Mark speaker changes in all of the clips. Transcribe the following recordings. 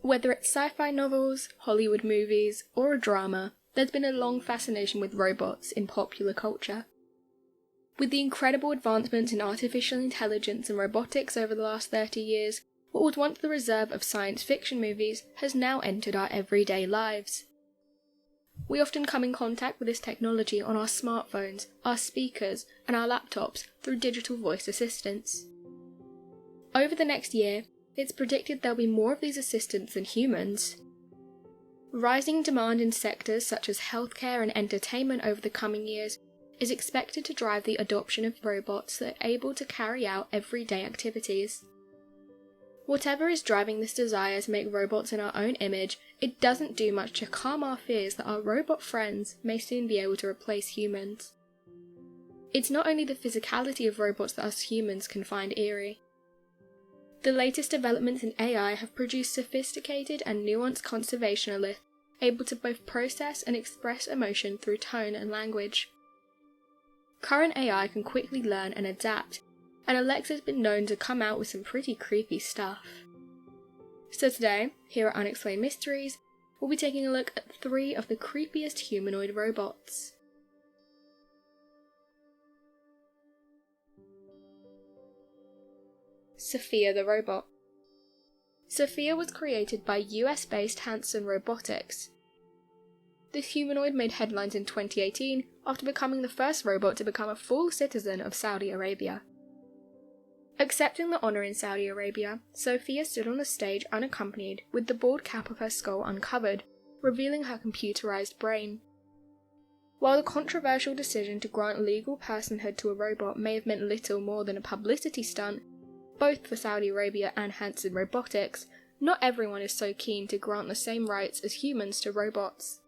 Speaker 1: Whether it's sci-fi novels, Hollywood movies, or a drama, there's been a long fascination with robots in popular culture. With the incredible advancements in artificial intelligence and robotics over the last 30 years, what was once the reserve of science fiction movies has now entered our everyday lives. We often come in contact with this technology on our smartphones, our speakers, and our laptops through digital voice assistants. Over the next year, it's predicted there'll be more of these assistants than humans. Rising demand in sectors such as healthcare and entertainment over the coming years is expected to drive the adoption of robots that are able to carry out everyday activities. Whatever is driving this desire to make robots in our own image, it doesn't do much to calm our fears that our robot friends may soon be able to replace humans. It's not only the physicality of robots that us humans can find eerie. The latest developments in AI have produced sophisticated and nuanced conversationalists able to both process and express emotion through tone and language. Current AI can quickly learn and adapt, and Alexa's been known to come out with some pretty creepy stuff. So today, here at Unexplained Mysteries, we'll be taking a look at 3 of the creepiest humanoid robots. Sophia the robot. Sophia was created by US-based Hanson Robotics. This humanoid made headlines in 2018 after becoming the first robot to become a full citizen of Saudi Arabia. Accepting the honour in Saudi Arabia, Sophia stood on the stage unaccompanied, with the bald cap of her skull uncovered, revealing her computerised brain. While the controversial decision to grant legal personhood to a robot may have meant little more than a publicity stunt, both for Saudi Arabia and Hanson Robotics, not everyone is so keen to grant the same rights as humans to robots.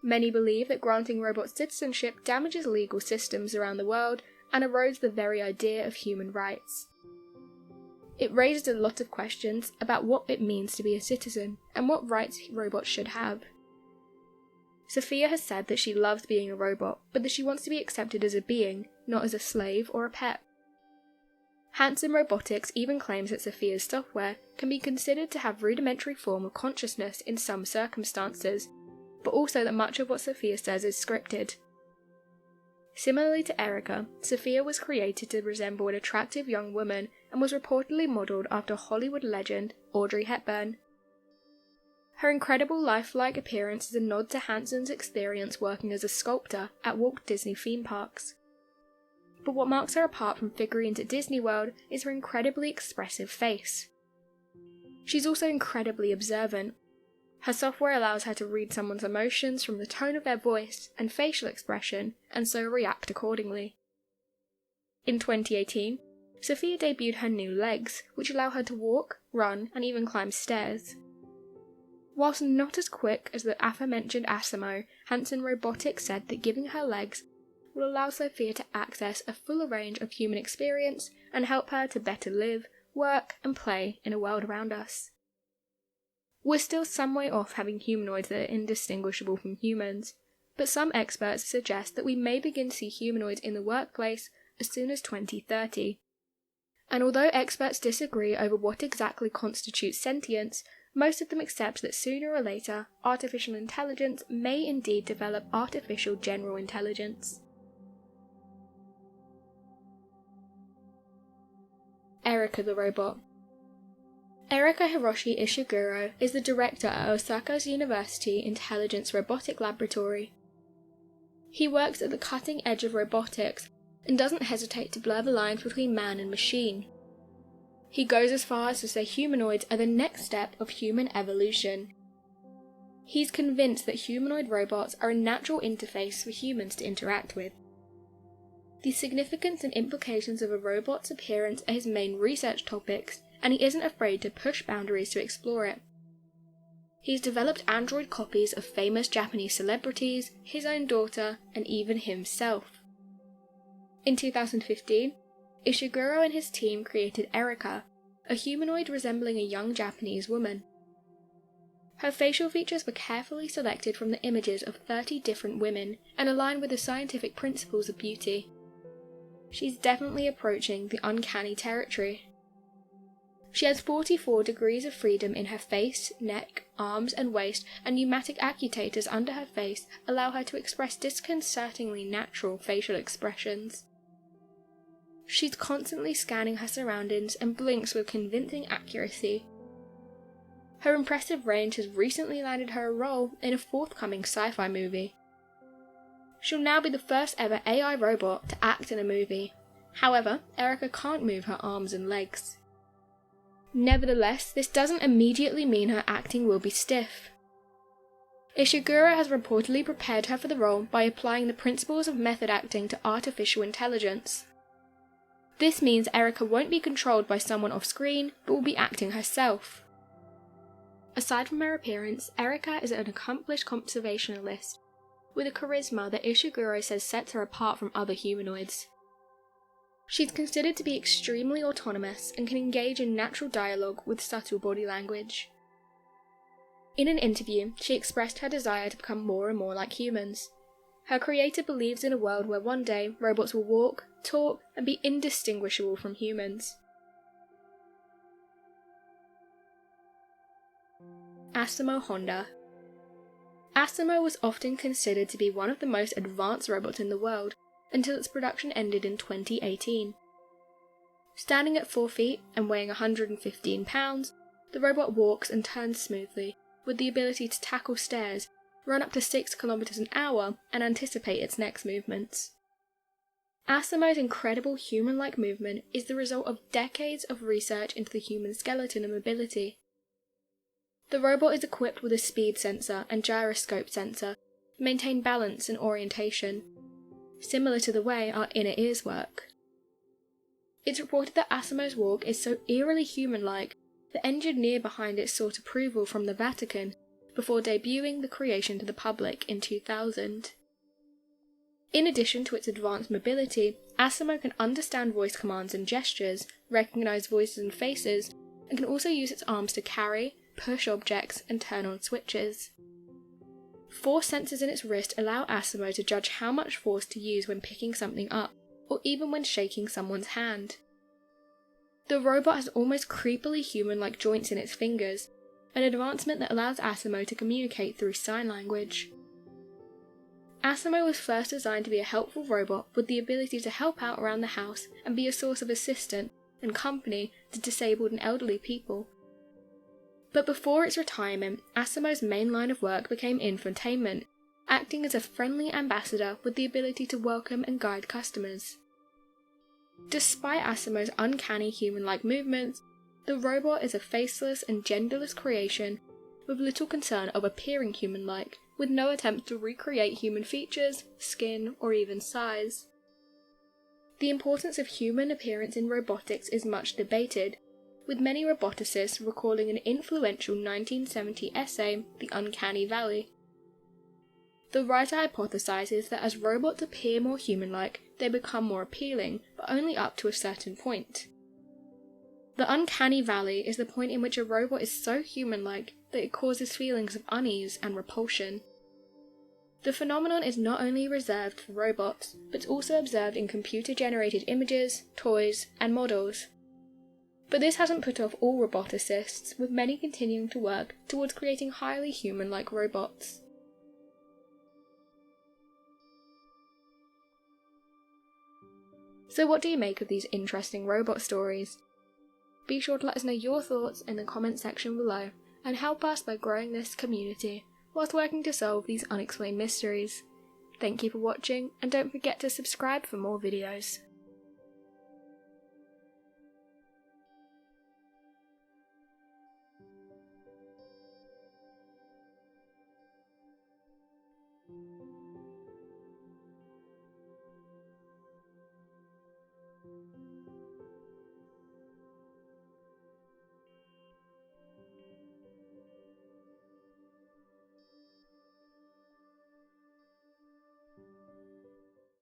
Speaker 1: Many believe that granting robot citizenship damages legal systems around the world and erodes the very idea of human rights. It raises a lot of questions about what it means to be a citizen and what rights robots should have. Sophia has said that she loves being a robot, but that she wants to be accepted as a being, not as a slave or a pet. Hanson Robotics even claims that Sophia's software can be considered to have rudimentary form of consciousness in some circumstances, but also that much of what Sophia says is scripted. Similarly to Erica, Sophia was created to resemble an attractive young woman and was reportedly modelled after Hollywood legend Audrey Hepburn. Her incredible lifelike appearance is a nod to Hanson's experience working as a sculptor at Walt Disney theme parks. But what marks her apart from figurines at Disney World is her incredibly expressive face. She's also incredibly observant. Her software allows her to read someone's emotions from the tone of their voice and facial expression, and so react accordingly. In 2018, Sophia debuted her new legs, which allow her to walk, run, and even climb stairs. Whilst not as quick as the aforementioned Asimo, Hanson Robotics said that giving her legs will allow Sophia to access a fuller range of human experience and help her to better live, work, and play in a world around us. We're still some way off having humanoids that are indistinguishable from humans, but some experts suggest that we may begin to see humanoids in the workplace as soon as 2030. And although experts disagree over what exactly constitutes sentience, most of them accept that sooner or later, artificial intelligence may indeed develop artificial general intelligence. Erica the robot. Erika Hiroshi Ishiguro is the director at Osaka's University Intelligence Robotic Laboratory. He works at the cutting edge of robotics and doesn't hesitate to blur the lines between man and machine. He goes as far as to say humanoids are the next step of human evolution. He's convinced that humanoid robots are a natural interface for humans to interact with. The significance and implications of a robot's appearance are his main research topics, and he isn't afraid to push boundaries to explore it. He's developed android copies of famous Japanese celebrities, his own daughter, and even himself. In 2015, Ishiguro and his team created Erika, a humanoid resembling a young Japanese woman. Her facial features were carefully selected from the images of 30 different women and align with the scientific principles of beauty. She's definitely approaching the uncanny territory. She has 44 degrees of freedom in her face, neck, arms and waist, and pneumatic actuators under her face allow her to express disconcertingly natural facial expressions. She's constantly scanning her surroundings and blinks with convincing accuracy. Her impressive range has recently landed her a role in a forthcoming sci-fi movie. She'll now be the first ever AI robot to act in a movie. However, Erica can't move her arms and legs. Nevertheless, this doesn't immediately mean her acting will be stiff. Ishiguro has reportedly prepared her for the role by applying the principles of method acting to artificial intelligence. This means Erica won't be controlled by someone off-screen, but will be acting herself. Aside from her appearance, Erica is an accomplished conservationist, with a charisma that Ishiguro says sets her apart from other humanoids. She's considered to be extremely autonomous and can engage in natural dialogue with subtle body language. In an interview, she expressed her desire to become more and more like humans. Her creator believes in a world where one day robots will walk, talk, and be indistinguishable from humans. Asimo Honda. Asimo was often considered to be one of the most advanced robots in the world, until its production ended in 2018. Standing at 4 feet and weighing 115 pounds, the robot walks and turns smoothly, with the ability to tackle stairs, run up to 6 kilometers an hour, and anticipate its next movements. Asimo's incredible human-like movement is the result of decades of research into the human skeleton and mobility. The robot is equipped with a speed sensor and gyroscope sensor to maintain balance and orientation, similar to the way our inner ears work. It's reported that Asimo's walk is so eerily human-like, the engineer behind it sought approval from the Vatican before debuting the creation to the public in 2000. In addition to its advanced mobility, Asimo can understand voice commands and gestures, recognize voices and faces, and can also use its arms to carry, push objects, and turn on switches. 4 sensors in its wrist allow Asimo to judge how much force to use when picking something up, or even when shaking someone's hand. The robot has almost creepily human-like joints in its fingers, an advancement that allows Asimo to communicate through sign language. Asimo was first designed to be a helpful robot with the ability to help out around the house and be a source of assistance and company to disabled and elderly people. But before its retirement, Asimo's main line of work became infotainment, acting as a friendly ambassador with the ability to welcome and guide customers. Despite Asimo's uncanny human-like movements, the robot is a faceless and genderless creation with little concern of appearing human-like, with no attempt to recreate human features, skin, or even size. The importance of human appearance in robotics is much debated, with many roboticists recalling an influential 1970 essay, The Uncanny Valley. The writer hypothesizes that as robots appear more human-like, they become more appealing, but only up to a certain point. The uncanny valley is the point in which a robot is so human-like that it causes feelings of unease and repulsion. The phenomenon is not only reserved for robots, but also observed in computer-generated images, toys, and models. But this hasn't put off all roboticists, with many continuing to work towards creating highly human-like robots. So what do you make of these interesting robot stories? Be sure to let us know your thoughts in the comment section below, and help us by growing this community, whilst working to solve these unexplained mysteries. Thank you for watching, and don't forget to subscribe for more videos.